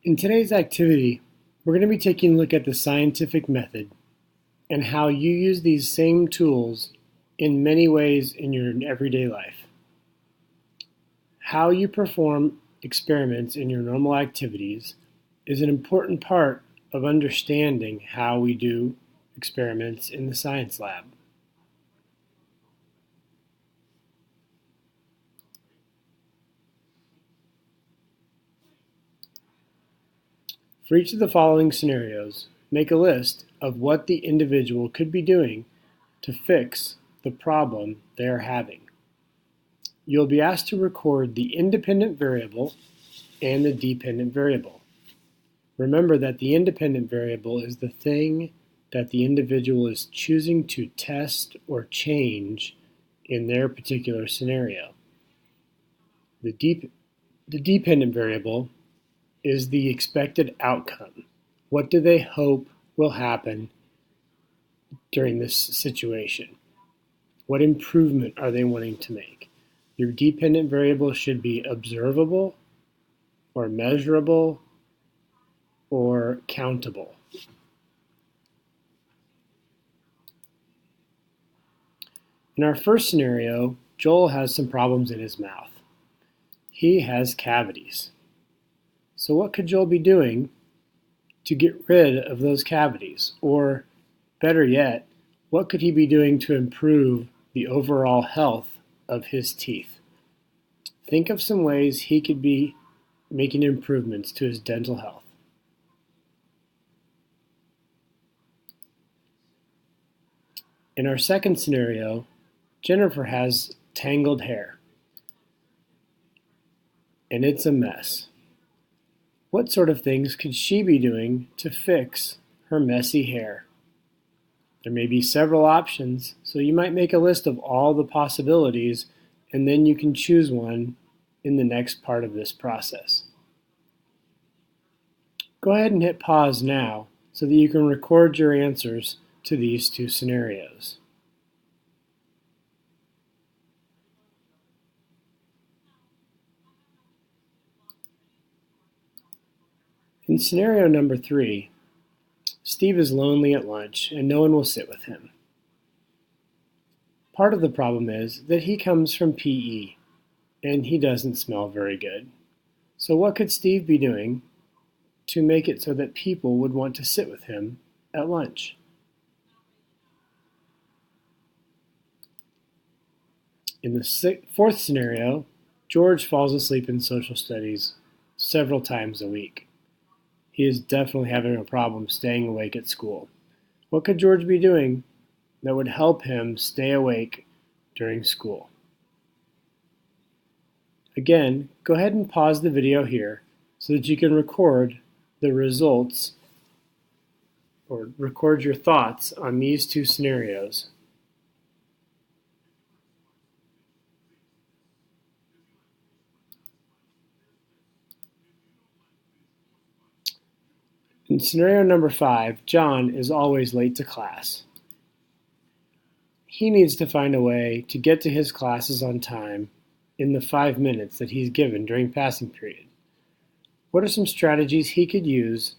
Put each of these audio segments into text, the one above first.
In today's activity, we're going to be taking a look at the scientific method and how you use these same tools in many ways in your everyday life. How you perform experiments in your normal activities is an important part of understanding how we do experiments in the science lab. For each of the following scenarios, make a list of what the individual could be doing to fix the problem they are having. You'll be asked to record the independent variable and the dependent variable. Remember that the independent variable is the thing that the individual is choosing to test or change in their particular scenario. The dependent variable is the expected outcome. What do they hope will happen during this situation? What improvement are they wanting to make? Your dependent variable should be observable or measurable or countable. In our first scenario, Joel has some problems in his mouth. He has cavities. So what could Joel be doing to get rid of those cavities? Or better yet, what could he be doing to improve the overall health of his teeth? Think of some ways he could be making improvements to his dental health. In our second scenario, Jennifer has tangled hair, and it's a mess. What sort of things could she be doing to fix her messy hair? There may be several options, so you might make a list of all the possibilities, and then you can choose one in the next part of this process. Go ahead and hit pause now so that you can record your answers to these two scenarios. In scenario number 3, Steve is lonely at lunch and no one will sit with him. Part of the problem is that he comes from PE and he doesn't smell very good. So what could Steve be doing to make it so that people would want to sit with him at lunch? In the fourth scenario, George falls asleep in social studies several times a week. He is definitely having a problem staying awake at school. What could George be doing that would help him stay awake during school? Again, go ahead and pause the video here so that you can record the results or record your thoughts on these two scenarios. In scenario number 5, John is always late to class. He needs to find a way to get to his classes on time in the 5 minutes that he's given during passing period. What are some strategies he could use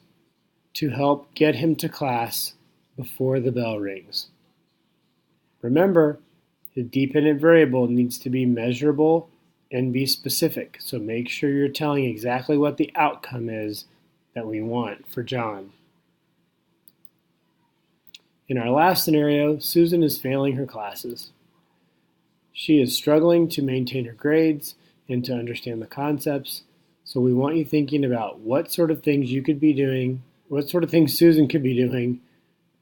to help get him to class before the bell rings? Remember, the dependent variable needs to be measurable and be specific, so make sure you're telling exactly what the outcome is that we want for John. In our last scenario, Susan is failing her classes. She is struggling to maintain her grades and to understand the concepts, so we want you thinking about what sort of things you could be doing, what sort of things Susan could be doing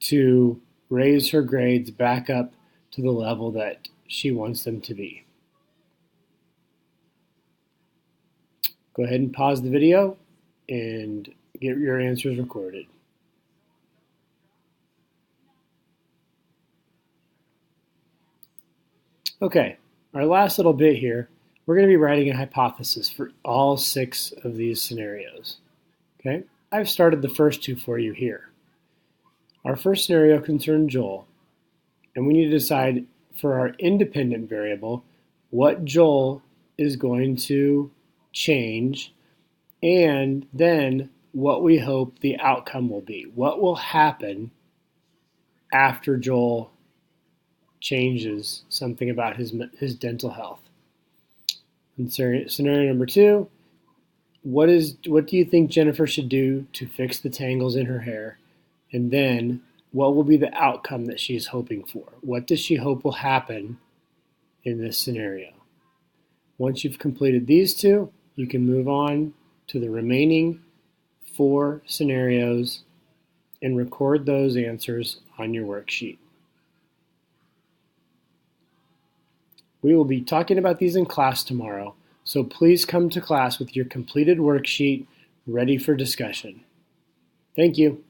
to raise her grades back up to the level that she wants them to be. Go ahead and pause the video and get your answers recorded. Okay, our last little bit here, we're going to be writing a hypothesis for all 6 of these scenarios. Okay, I've started the first 2 for you here. Our first scenario concerned Joel, and we need to decide for our independent variable what Joel is going to change, and then what we hope the outcome will be. What will happen after Joel changes something about his dental health? And scenario number 2, what do you think Jennifer should do to fix the tangles in her hair? And then what will be the outcome that she's hoping for? What does she hope will happen in this scenario? Once you've completed these 2, you can move on to the remaining 4 scenarios and record those answers on your worksheet. We will be talking about these in class tomorrow, so please come to class with your completed worksheet ready for discussion. Thank you.